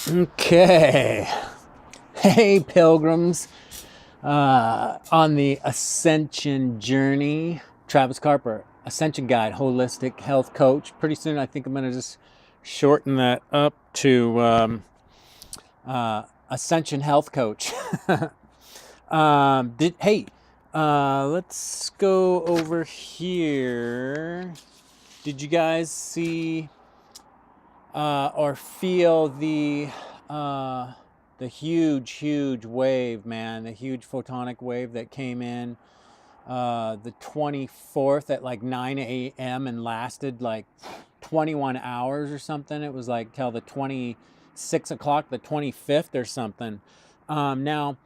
Okay. Hey, pilgrims, on the Ascension journey. Travis Carper, Ascension Guide, Holistic Health Coach. Pretty soon, I think I'm going to just shorten that up to Ascension Health Coach. Let's go over here. Did you guys see or feel the huge wave, man, the huge photonic wave that came in the 24th at like 9 a.m. and lasted like 21 hours or something. It was like till the 26 o'clock, the 25th or something. Now,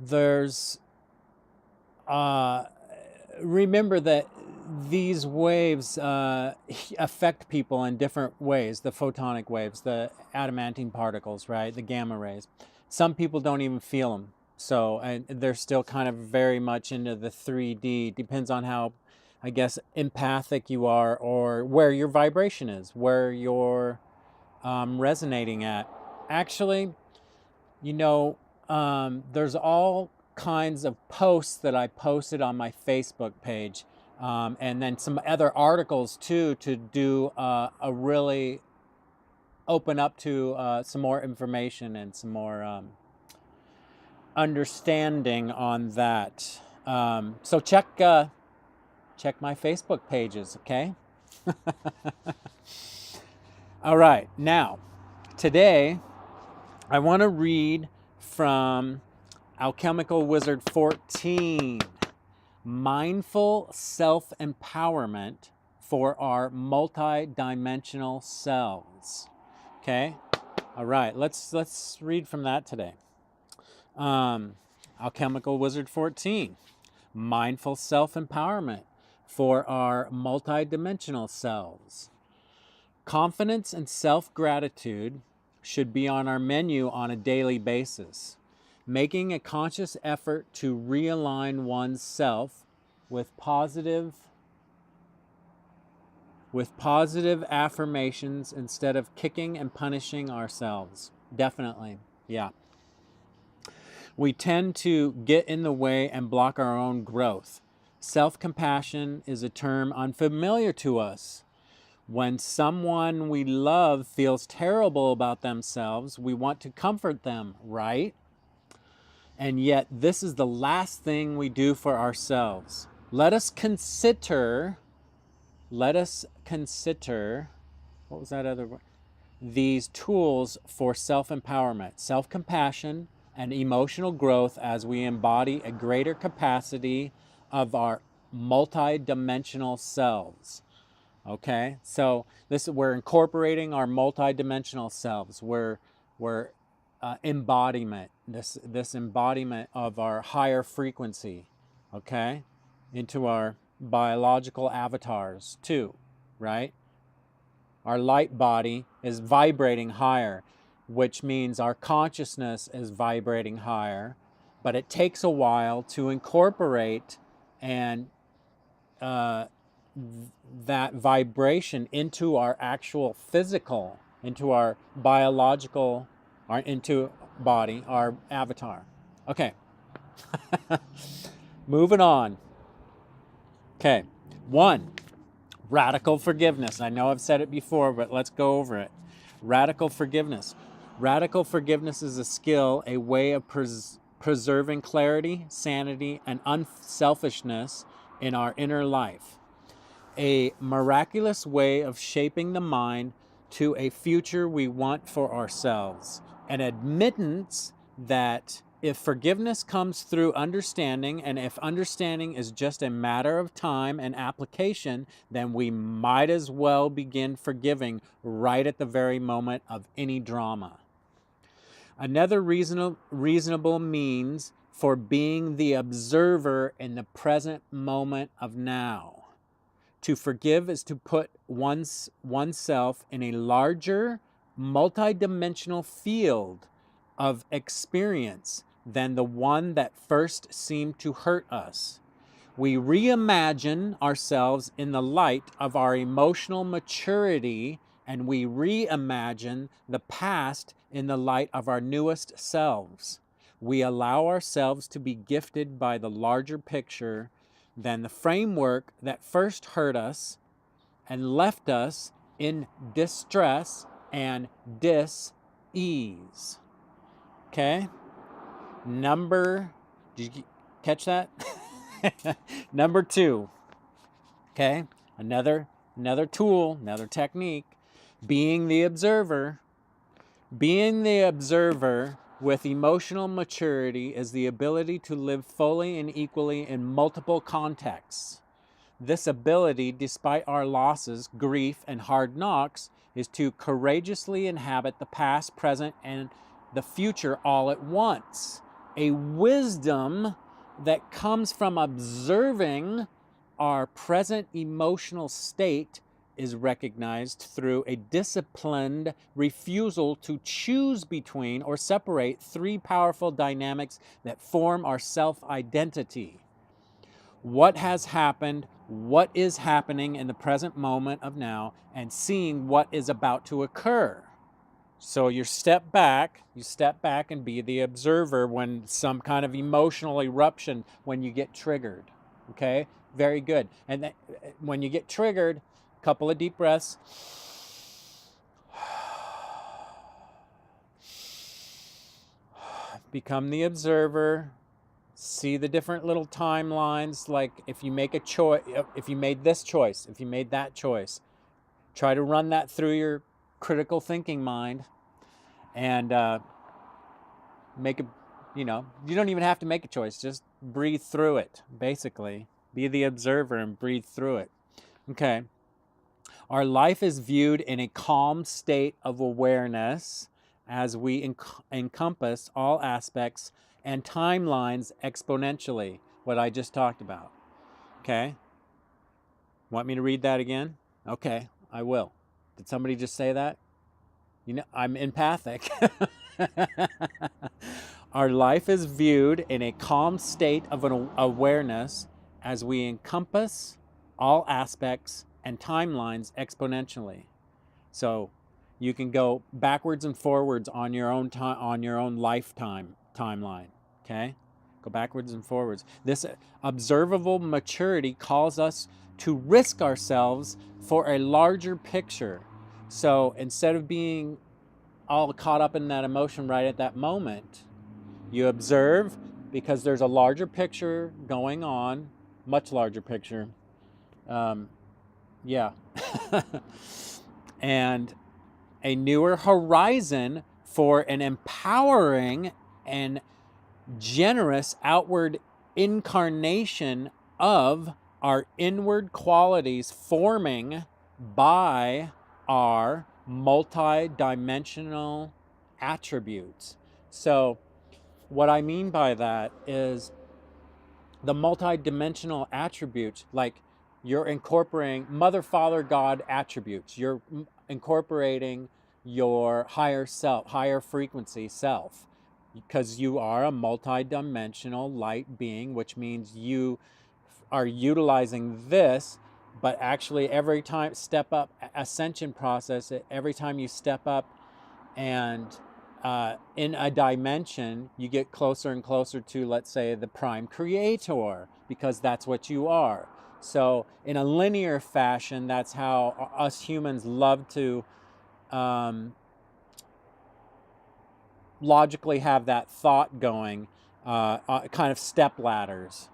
there's remember that these waves affect people in different ways. The photonic waves, the adamantine particles, right? The gamma rays. Some people don't even feel them. So and they're still kind of very much into the 3D. Depends on how, I guess, empathic you are or where your vibration is, where you're resonating at. Actually, there's all kinds of posts that I posted on my Facebook page, and then some other articles too, to do a really open up to some more information and some more understanding on that. So check my Facebook pages, okay? All right, now today I want to read from Alchemical Wizard 14, Mindful Self-Empowerment for Our Multidimensional Selves. Okay? All right, let's read from that today. Alchemical Wizard 14, Mindful Self-Empowerment for Our Multidimensional Selves. Confidence and self-gratitude should be on our menu on a daily basis. Making a conscious effort to realign oneself with positive affirmations instead of kicking and punishing ourselves. Definitely, yeah. We tend to get in the way and block our own growth. Self-compassion is a term unfamiliar to us. When someone we love feels terrible about themselves, we want to comfort them, right? And yet, this is the last thing we do for ourselves. Let us consider, what was that other word? These tools for self-empowerment, self-compassion, and emotional growth as we embody a greater capacity of our multidimensional selves. Okay, so we're incorporating our multidimensional selves. We're embodiment, this embodiment of our higher frequency, okay, into our biological avatars too, right? Our light body is vibrating higher, which means our consciousness is vibrating higher, but it takes a while to incorporate and that vibration into our actual physical, into our biological, into body, our avatar. Okay. Moving on. Okay. 1, radical forgiveness. I know I've said it before, but let's go over it. Radical forgiveness. Radical forgiveness is a skill, a way of preserving clarity, sanity, and unselfishness in our inner life. A miraculous way of shaping the mind to a future we want for ourselves. An admittance that if forgiveness comes through understanding, and if understanding is just a matter of time and application, then we might as well begin forgiving right at the very moment of any drama. Another reasonable means for being the observer in the present moment of now. To forgive is to put oneself in a larger, multidimensional field of experience than the one that first seemed to hurt us. We reimagine ourselves in the light of our emotional maturity and we reimagine the past in the light of our newest selves. We allow ourselves to be gifted by the larger picture than the framework that first hurt us and left us in distress and dis-ease. Okay? Did you catch that? Number 2. Okay? Another tool, another technique, being the observer. Being the observer with emotional maturity is the ability to live fully and equally in multiple contexts. This ability, despite our losses, grief, and hard knocks, is to courageously inhabit the past, present, and the future all at once. A wisdom that comes from observing our present emotional state is recognized through a disciplined refusal to choose between or separate 3 powerful dynamics that form our self-identity. What has happened, what is happening in the present moment of now, and seeing what is about to occur. So you step back and be the observer when some kind of emotional eruption, when you get triggered. Okay? Very good. And when you get triggered, a couple of deep breaths. Become the observer. See the different little timelines, like if you make a choice, if you made this choice, if you made that choice, try to run that through your critical thinking mind and make a, you don't even have to make a choice, just breathe through it, basically. Be the observer and breathe through it. Okay. Our life is viewed in a calm state of awareness as we encompass all aspects and timelines exponentially, what I just talked about. Okay? Want me to read that again? Okay, I will. Did somebody just say that? I'm empathic. Our life is viewed in a calm state of an awareness as we encompass all aspects and timelines exponentially. So you can go backwards and forwards on your own lifetime timeline. Okay? Go backwards and forwards. This observable maturity calls us to risk ourselves for a larger picture. So instead of being all caught up in that emotion right at that moment, you observe because there's a larger picture going on, much larger picture. Yeah. And a newer horizon for an empowering and generous outward incarnation of our inward qualities forming by our multidimensional attributes. So what I mean by that is the multidimensional attributes, like you're incorporating Mother, Father, God attributes. You're incorporating your higher self, higher frequency self, because you are a multidimensional light being, which means you are utilizing this, but actually every time step up ascension process, every time you step up and in a dimension, you get closer and closer to, let's say, the prime creator, because that's what you are. So in a linear fashion, that's how us humans love to logically have that thought going, kind of step ladders,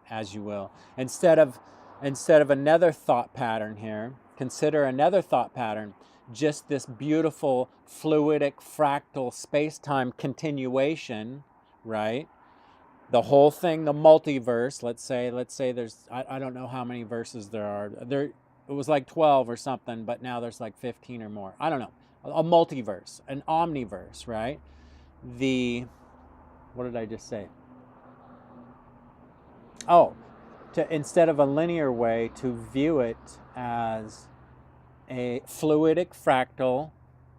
as you will. Instead of another thought pattern here, consider another thought pattern, just this beautiful fluidic fractal space-time continuation, right? The whole thing, the multiverse, let's say there's, I don't know how many verses there are. It was like 12 or something, but now there's like 15 or more. I don't know. A multiverse, an omniverse, right? What did I just say? Oh, instead of a linear way, to view it as a fluidic fractal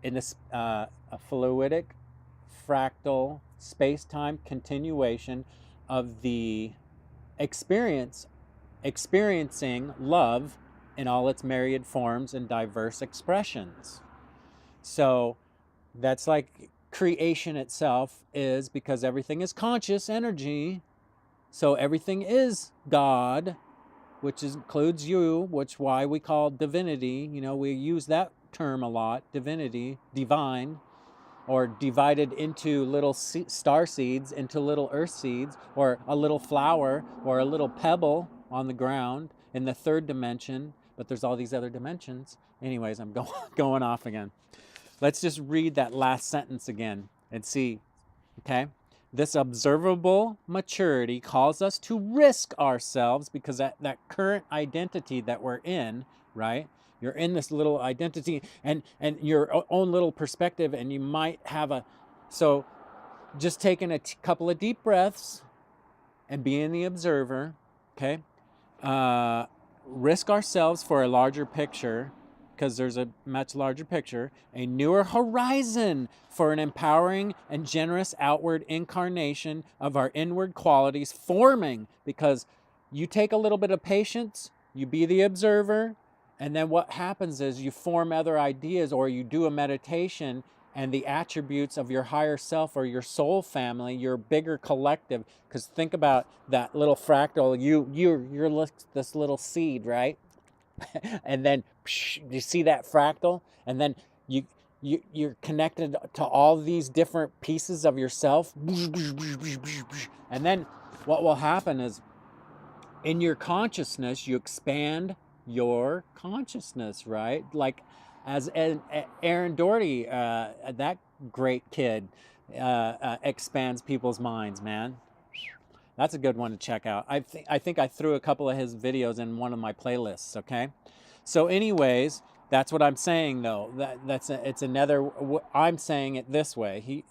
in this a fluidic fractal space-time continuation of the experiencing love in all its myriad forms and diverse expressions. So that's like creation itself is, because everything is conscious energy. So everything is God, which includes you, which why we call divinity. You know, we use that term a lot, divinity, divine, or divided into little star seeds, into little earth seeds, or a little flower, or a little pebble on the ground in the third dimension. But there's all these other dimensions. Anyways, I'm going off again. Let's just read that last sentence again and see, okay? This observable maturity calls us to risk ourselves, because that current identity that we're in, right? You're in this little identity and your own little perspective, and you might have so just taking a couple of deep breaths and being the observer, okay? Risk ourselves for a larger picture, because there's a much larger picture, a newer horizon for an empowering and generous outward incarnation of our inward qualities forming, because you take a little bit of patience, you be the observer, and then what happens is you form other ideas, or you do a meditation, and the attributes of your higher self or your soul family, your bigger collective. Because think about that little fractal, you're this little seed, right? And then you see that fractal, and then you're connected to all these different pieces of yourself. And then what will happen is, in your consciousness, you expand your consciousness, right? Like as Aaron Doherty, that great kid, expands people's minds, man. That's a good one to check out. I think I threw a couple of his videos in one of my playlists, okay? So anyways, that's what I'm saying though. It's another, I'm saying it this way,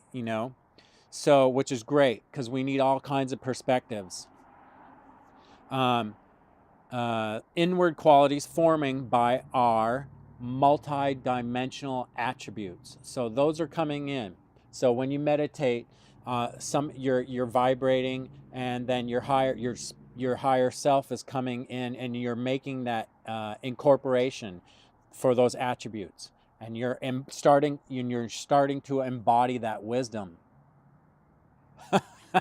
so, which is great, because we need all kinds of perspectives. Inward qualities forming by our multi-dimensional attributes. So those are coming in. So when you meditate, you're vibrating, and then your higher self is coming in, and you're making that incorporation for those attributes, and you're starting to embody that wisdom.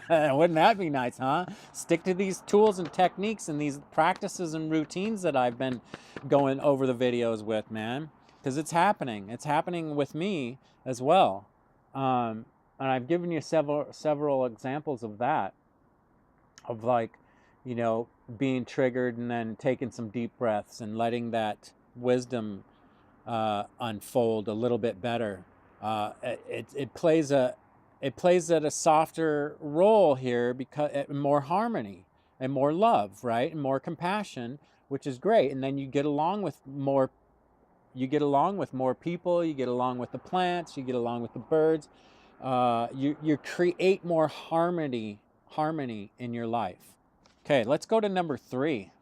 Wouldn't that be nice, huh? Stick to these tools and techniques and these practices and routines that I've been going over the videos with, man. Because it's happening. It's happening with me as well. And I've given you several examples of that. Of like, being triggered and then taking some deep breaths and letting that wisdom unfold a little bit better. It plays at a softer role here, because more harmony and more love, right? And more compassion, which is great. And then you get along with more people, you get along with the plants, you get along with the birds. You create more harmony in your life. Okay, let's go to number 3.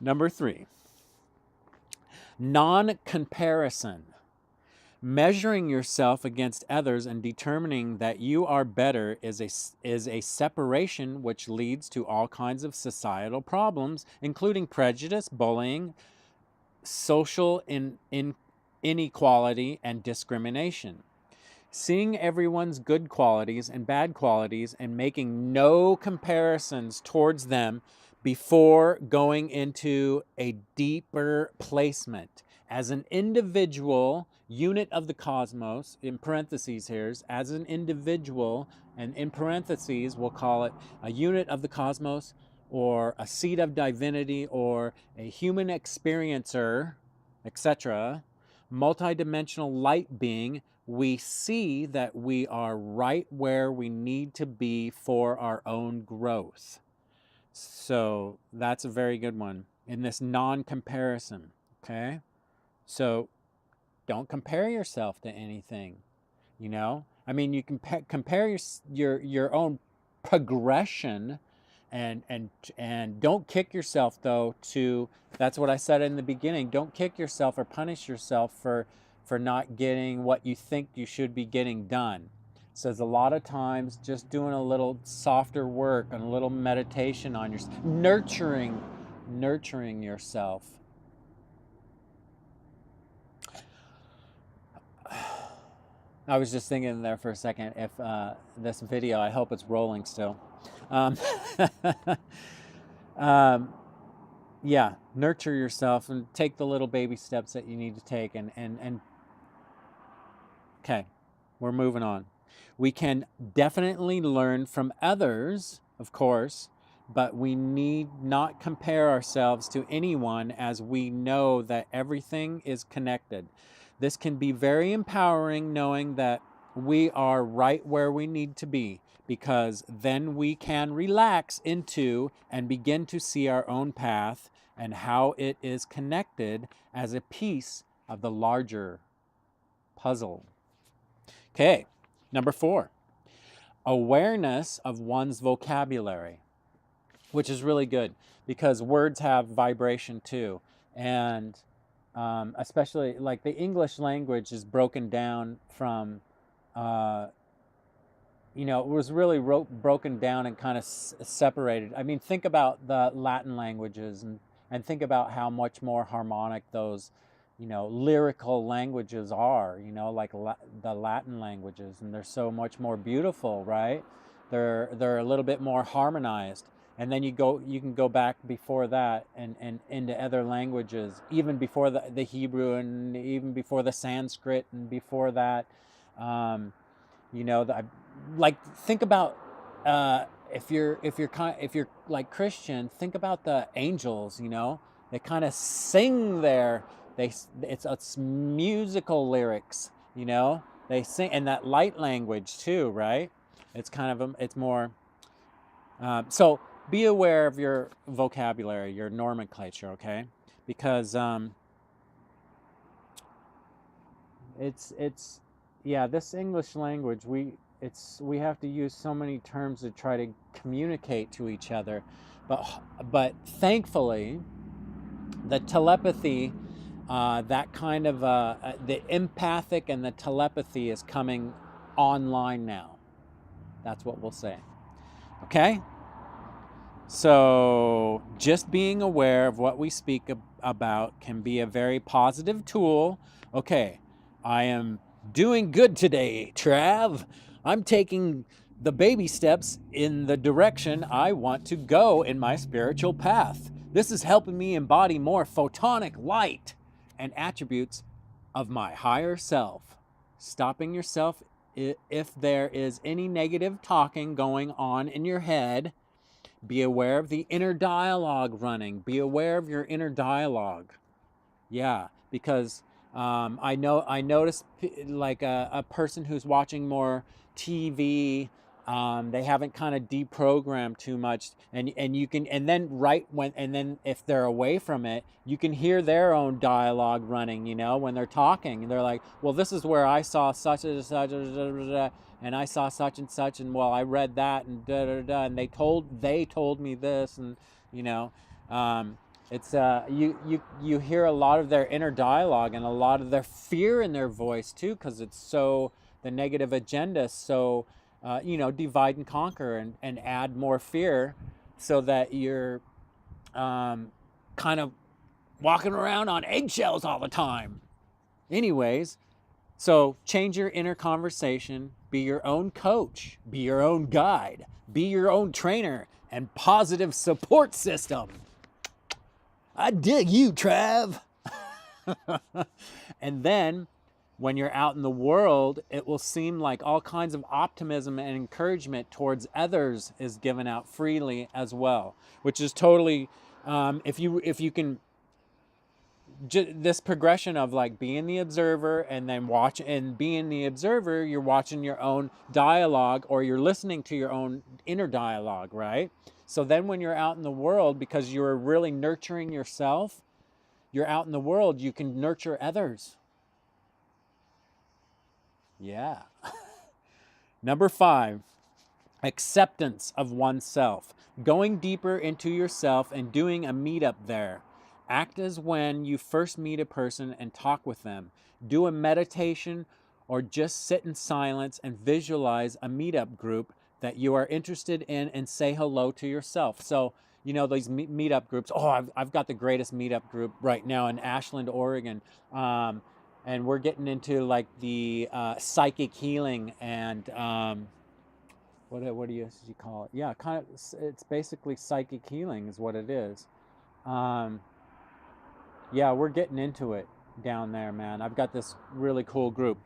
Number 3. Non-comparison. Measuring yourself against others and determining that you are better is a separation which leads to all kinds of societal problems, including prejudice, bullying, social inequality, and discrimination. Seeing everyone's good qualities and bad qualities and making no comparisons towards them before going into a deeper placement. As an individual unit of the cosmos, in parentheses here, as an individual, and in parentheses we'll call it a unit of the cosmos, or a seed of divinity, or a human experiencer, etc., multidimensional light being, we see that we are right where we need to be for our own growth. So that's a very good one in this non-comparison, okay? So don't compare yourself to anything, I mean, you can compare your own progression, and don't kick yourself though that's what I said in the beginning. Don't kick yourself or punish yourself for not getting what you think you should be getting done. So there's a lot of times just doing a little softer work and a little meditation on your nurturing nurturing yourself. I was just thinking there for a second, if this video, I hope it's rolling still. Um, yeah, nurture yourself and take the little baby steps that you need to take. And okay, we're moving on. We can definitely learn from others, of course, but we need not compare ourselves to anyone, as we know that everything is connected. This can be very empowering, knowing that we are right where we need to be, because then we can relax into and begin to see our own path and how it is connected as a piece of the larger puzzle. Okay, number 4, awareness of one's vocabulary, which is really good because words have vibration too. And especially like the English language is broken down from, it was really broken down and kind of separated. I mean, think about the Latin languages and think about how much more harmonic those, lyrical languages are, like the Latin languages, and they're so much more beautiful, right? They're a little bit more harmonized. And then you can go back before that and into other languages, even before the Hebrew, and even before the Sanskrit, and before that, like think about if you're like Christian, think about the angels. They kind of sing there. It's musical lyrics. They sing in that light language too, right? It's kind of it's more. So be aware of your vocabulary, your nomenclature, okay? Because this English language, we have to use so many terms to try to communicate to each other, but thankfully the telepathy, that kind of the empathic and the telepathy is coming online now. That's what we'll say. Okay? So just being aware of what we speak about can be a very positive tool. Okay, I am doing good today, Trav. I'm taking the baby steps in the direction I want to go in my spiritual path. This is helping me embody more photonic light and attributes of my higher self. Stopping yourself if there is any negative talking going on in your head. Be aware of the inner dialogue running. Be aware of your inner dialogue. Yeah, because I noticed like a person who's watching more TV, they haven't kind of deprogrammed too much, and you can, and then if they're away from it, you can hear their own dialogue running. When they're talking, and they're like, well, this is where I saw such and such, and I saw such and such, and well, I read that, and and they told me this, and it's you hear a lot of their inner dialogue and a lot of their fear in their voice too, because it's so, the negative agenda, so divide and conquer, and add more fear, so that you're kind of walking around on eggshells all the time. Anyways, so change your inner conversation, be your own coach, be your own guide, be your own trainer and positive support system. I dig you, Trav. And then when you're out in the world, it will seem like all kinds of optimism and encouragement towards others is given out freely as well, which is totally, if you can, this progression of like being the observer and then being the observer, you're watching your own dialogue, or you're listening to your own inner dialogue, right? So then when you're out in the world, because you're really nurturing yourself, you're out in the world, you can nurture others. Yeah. Number 5, acceptance of oneself. Going deeper into yourself and doing a meetup there. Act as when you first meet a person and talk with them. Do a meditation, or just sit in silence and visualize a meetup group that you are interested in, and say hello to yourself. So you know, these meetup groups. Oh, I've got the greatest meetup group right now in Ashland, Oregon. And we're getting into like the psychic healing and what do you call it? Yeah, kind of. It's basically psychic healing is what it is. Um, yeah, we're getting into it down there, man. I've got this really cool group.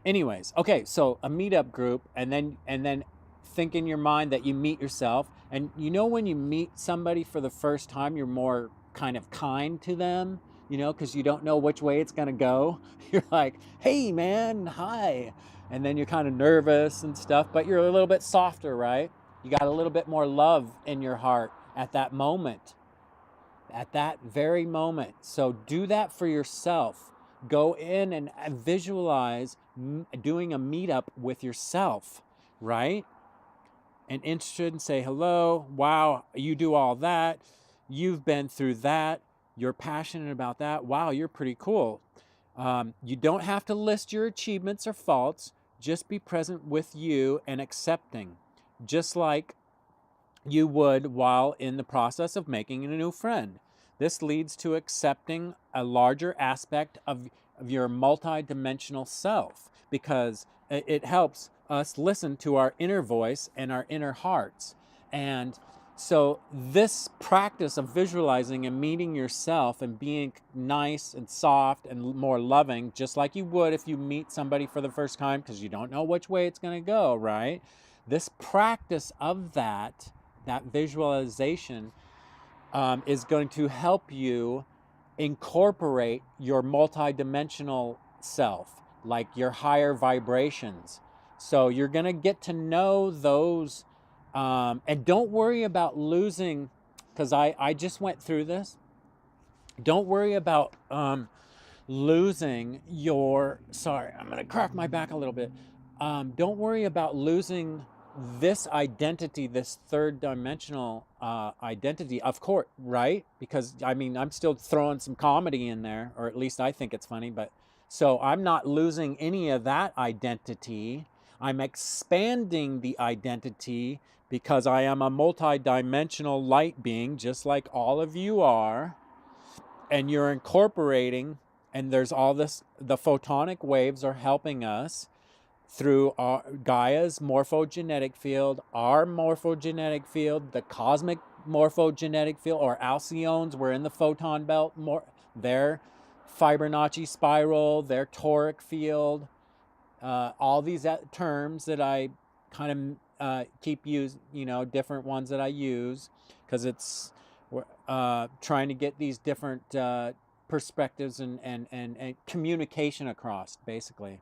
Anyways, okay, so a meetup group, and then think in your mind that you meet yourself, and you know when you meet somebody for the first time, you're more kind of kind to them, you know, because you don't know which way it's gonna go. You're like, hey man, hi, and then you're kind of nervous and stuff, but you're a little bit softer, right? You got a little bit more love in your heart at that moment, at that very moment. So do that for yourself. Go in and visualize doing a meetup with yourself, right? And interested and say, hello, wow, you do all that. You've been through that. You're passionate about that. Wow, you're pretty cool. You don't have to list your achievements or faults. Just be present with you and accepting, just like you would while in the process of making a new friend. This leads to accepting a larger aspect of your multidimensional self because it helps us listen to our inner voice and our inner hearts. And so this practice of visualizing and meeting yourself and being nice and soft and more loving, just like you would if you meet somebody for the first time because you don't know which way it's going to go, right? This practice of that visualization is going to help you incorporate your multidimensional self, like your higher vibrations. So you're going to get to know those, and don't worry about losing, because I just went through this. Don't worry about losing your, sorry, I'm going to crack my back a little bit. Don't worry about losing this identity, this third dimensional identity, of course, right? Because I mean, I'm still throwing some comedy in there, or at least I think it's funny, but so I'm not losing any of that identity. I'm expanding the identity because I am a multi-dimensional light being, just like all of you are. And you're incorporating, and there's all this, the photonic waves are helping us through our, Gaia's morphogenetic field, our morphogenetic field, the cosmic morphogenetic field, or Alcyons, we're in the photon belt, their Fibonacci spiral, their toric field, all these terms that I kind of keep using, you know, different ones that I use, because it's trying to get these different perspectives and communication across, basically.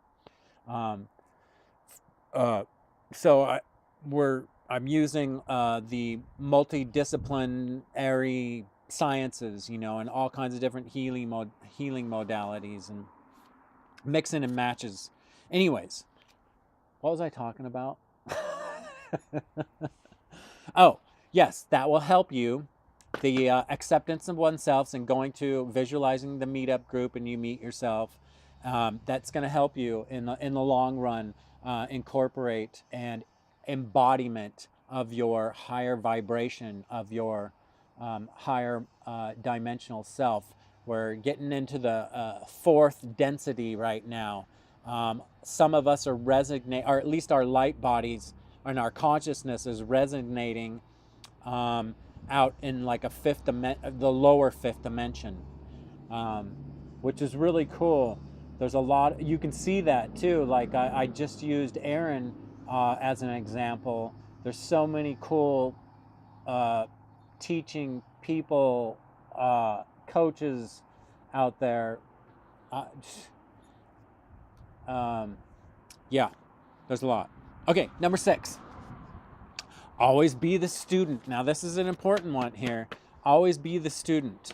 So I'm using the multidisciplinary sciences, you know, and all kinds of different healing modalities and mixing and matches. Anyways, what was I talking about? Oh, yes, that will help you. The acceptance of oneself and going to visualizing the meetup group and you meet yourself. That's going to help you in the long run incorporate and embodiment of your higher vibration, of your higher dimensional self. We're getting into the fourth density right now. Some of us are resonating, or at least our light bodies and our consciousness is resonating out in like a the lower fifth dimension, which is really cool. There's a lot, you can see that too. Like I just used Aaron as an example. There's so many cool teaching people, coaches out there. Yeah, there's a lot. Okay, number 6. Always be the student. Now this is an important one here. Always be the student.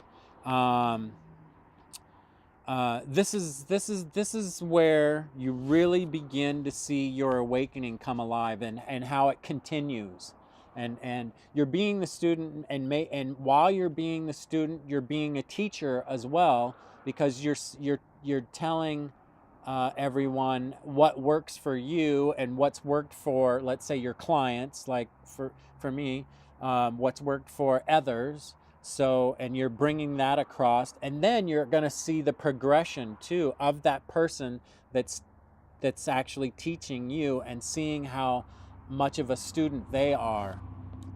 This is where you really begin to see your awakening come alive and how it continues. And you're being the student, and while you're being the student, you're being a teacher as well, because you're telling everyone what works for you and what's worked for, let's say, your clients, like for me, what's worked for others. So, and you're bringing that across, and then you're going to see the progression too of that person that's actually teaching you, and seeing how much of a student they are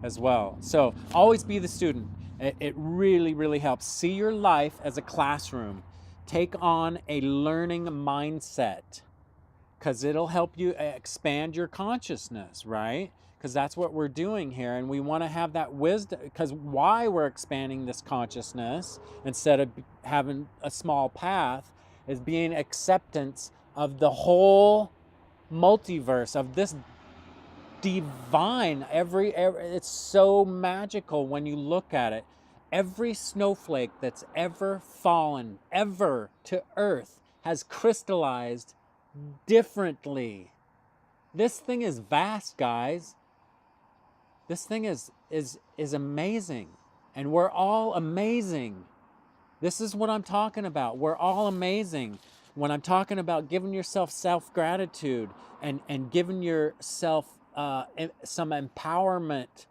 as well. So always be the student. It really, really helps. See your life as a classroom. Take on a learning mindset, because it'll help you expand your consciousness, right? Because that's what we're doing here. And we want to have that wisdom, because why we're expanding this consciousness instead of having a small path is being acceptance of the whole multiverse, of this divine. Every it's so magical when you look at it. Every snowflake that's ever fallen ever to earth has crystallized differently. This thing is vast, guys. This thing is amazing, and we're all amazing. This is what I'm talking about. We're all amazing. When I'm talking about giving yourself self-gratitude and giving yourself some empowerment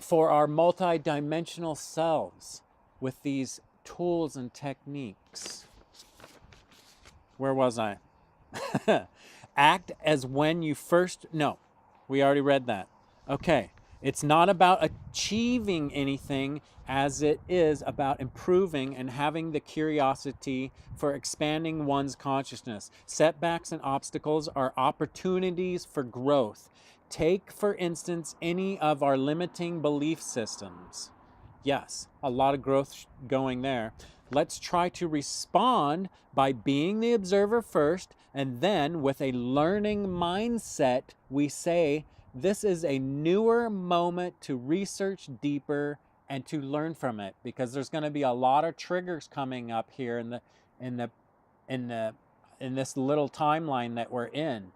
for our multidimensional selves with these tools and techniques. Where was I? Act as when you first... No, we already read that. Okay. It's not about achieving anything, as it is about improving and having the curiosity for expanding one's consciousness. Setbacks and obstacles are opportunities for growth. Take, for instance, any of our limiting belief systems. Yes, a lot of growth going there. Let's try to respond by being the observer first, and then with a learning mindset, we say, this is a newer moment to research deeper and to learn from it, because there's going to be a lot of triggers coming up here in this little timeline that we're in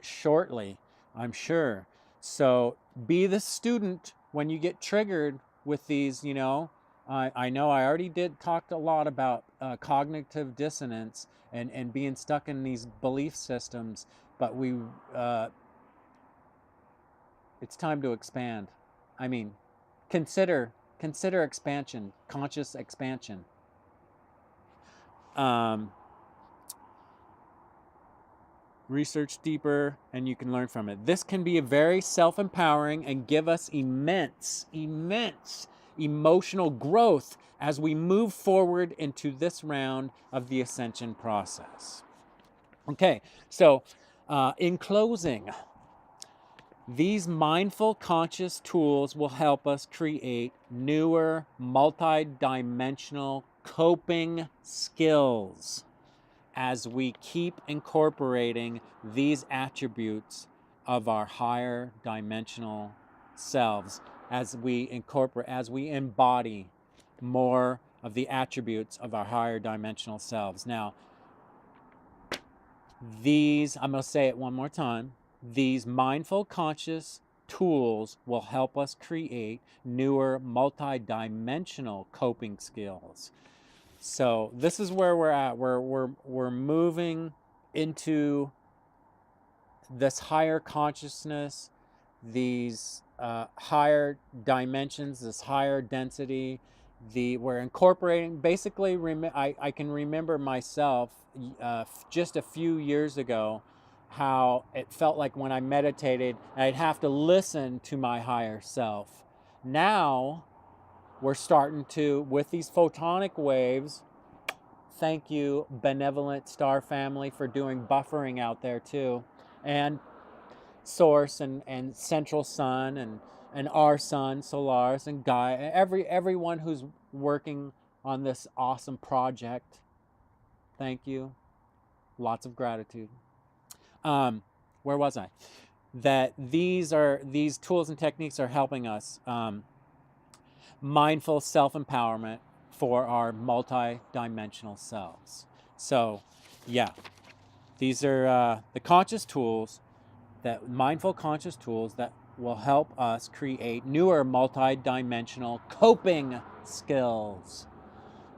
shortly, I'm sure. So be the student when you get triggered with these, you know. I know I already talked a lot about cognitive dissonance and being stuck in these belief systems, but it's time to expand. I mean, consider expansion, conscious expansion. Research deeper and you can learn from it. This can be a very self-empowering and give us immense emotional growth as we move forward into this round of the Ascension process. Okay, so in closing, these mindful conscious tools will help us create newer multi-dimensional coping skills as we keep incorporating these attributes of our higher dimensional selves, as we embody more of the attributes of our higher dimensional selves. Now, I'm going to say it one more time, these mindful conscious tools will help us create newer multi-dimensional coping skills. So this is where we're at. We're moving into this higher consciousness, these higher dimensions, this higher density. We're incorporating, basically, I can remember myself just a few years ago how it felt like when I meditated, I'd have to listen to my higher self. Now, we're starting to, with these photonic waves, thank you, benevolent star family, for doing buffering out there too, and Source and Central Sun and our Sun, Solaris, and Gaia, everyone who's working on this awesome project. Thank you. Lots of gratitude. Where was I? That these tools and techniques are helping us. Mindful self-empowerment for our multi-dimensional selves. So, yeah, these are the conscious tools, mindful conscious tools that will help us create newer multi-dimensional coping skills.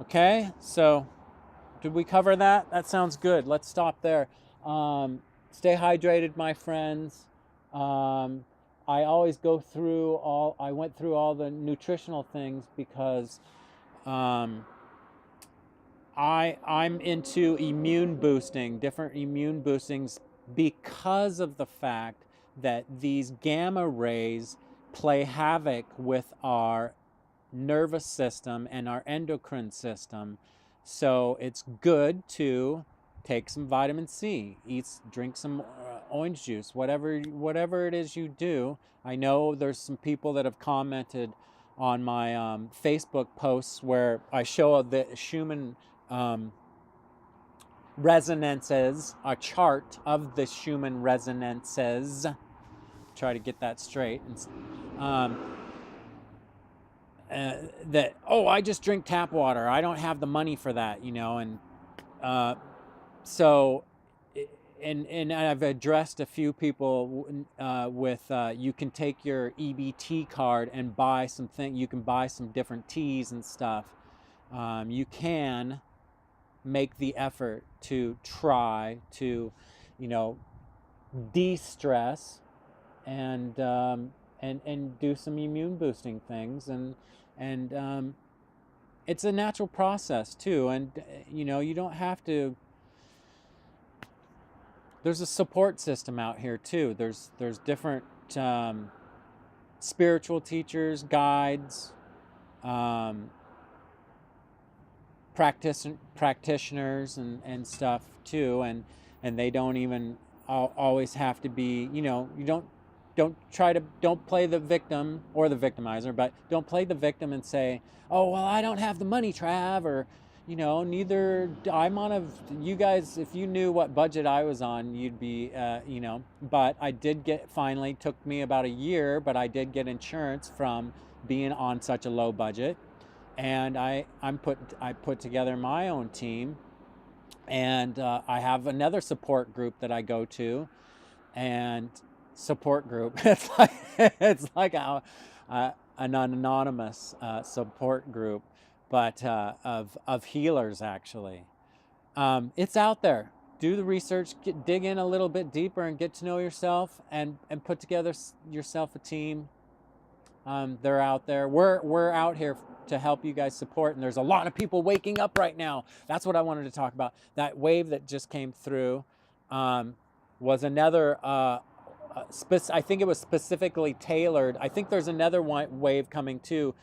Okay, so did we cover that? That sounds good. Let's stop there. Stay hydrated, my friends. I always go through I went through all the nutritional things because um, I'm into immune boosting, different immune boostings, because of the fact that these gamma rays play havoc with our nervous system and our endocrine system. So it's good to take some vitamin C, drink some orange juice, whatever it is you do. I know there's some people that have commented on my Facebook posts where I show the Schumann resonances, a chart of the Schumann resonances. Try to get that straight. Um, that, oh, I just drink tap water, I don't have the money for that, and uh, so and I've addressed a few people with you can take your EBT card and buy you can buy some different teas and stuff. You can make the effort to try to, de-stress and do some immune boosting things, and it's a natural process too, and you don't have to. There's a support system out here too. There's different spiritual teachers, guides, um, practitioners and stuff too, and they don't even always have to be, you don't play the victim or the victimizer, but don't play the victim and say, oh, well, I don't have the money, Trav, or neither I'm on you guys, if you knew what budget I was on, you'd be but I did finally took me about a year, but I did get insurance from being on such a low budget. And I put together my own team, and I have another support group that I go to, and support group. It's like an anonymous support group, but of healers actually. It's out there. Do the research, dig in a little bit deeper, and get to know yourself, and put together yourself a team. They're out there. We're out here to help you guys support, and there's a lot of people waking up right now. That's what I wanted to talk about. That wave that just came through was another. I think it was specifically tailored. I think there's another wave coming too,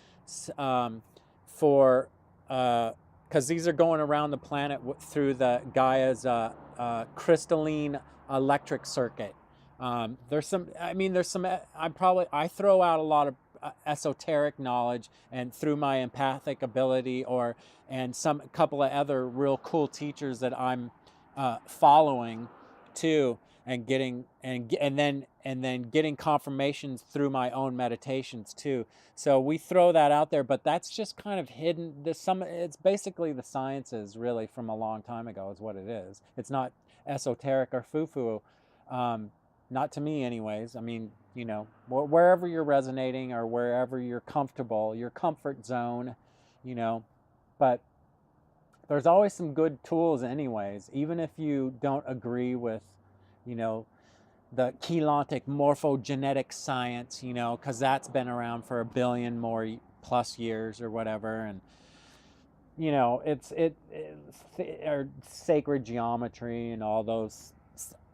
for because these are going around the planet through the Gaia's crystalline electric circuit. There's some. I throw out a lot of esoteric knowledge, and through my empathic ability, and some couple of other real cool teachers that I'm following too, and then getting confirmations through my own meditations too. So we throw that out there, but that's just kind of hidden. It's basically the sciences, really, from a long time ago is what it is. It's not esoteric or foo-foo. Not to me anyways. I mean, wherever you're resonating or wherever you're comfortable, your comfort zone, but there's always some good tools anyways, even if you don't agree with, the chelantic morphogenetic science, because that's been around for 1 billion more plus years or whatever. And, it's or sacred geometry and all those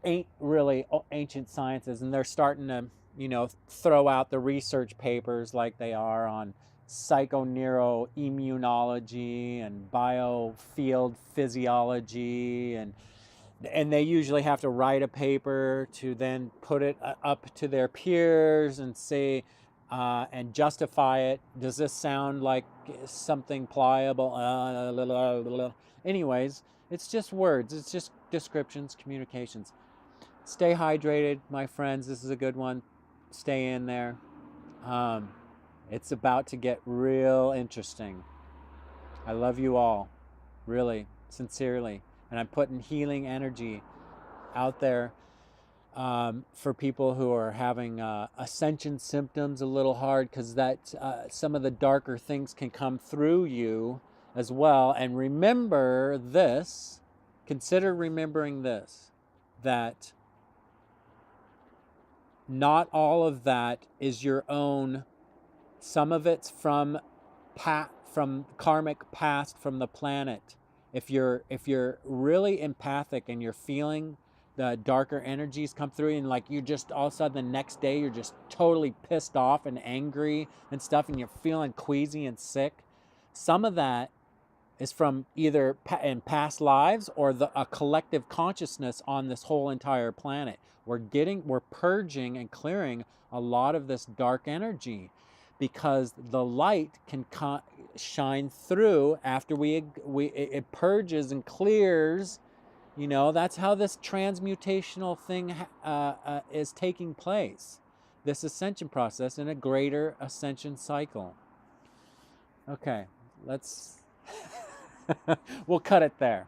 ain't really ancient sciences, and they're starting to throw out the research papers like they are on psychoneuroimmunology and biofield physiology, and they usually have to write a paper to then put it up to their peers and say and justify it. Does this sound like something pliable? Anyways, it's just words. It's just descriptions, communications. Stay hydrated, my friends. This is a good one. Stay in there. It's about to get real interesting. I love you all, really, sincerely. And I'm putting healing energy out there for people who are having ascension symptoms a little hard, because that some of the darker things can come through you as well. And remember this, consider remembering this, that not all of that is your own. Some of it's from karmic past from the planet. If you're really empathic and you're feeling the darker energies come through, and like you just all of a sudden the next day you're just totally pissed off and angry and stuff, and you're feeling queasy and sick, some of that is from either in past lives or a collective consciousness on this whole entire planet. We're purging and clearing a lot of this dark energy, because the light can shine through after it purges and clears. That's how this transmutational thing is taking place, this ascension process in a greater ascension cycle. Okay, let's we'll cut it there.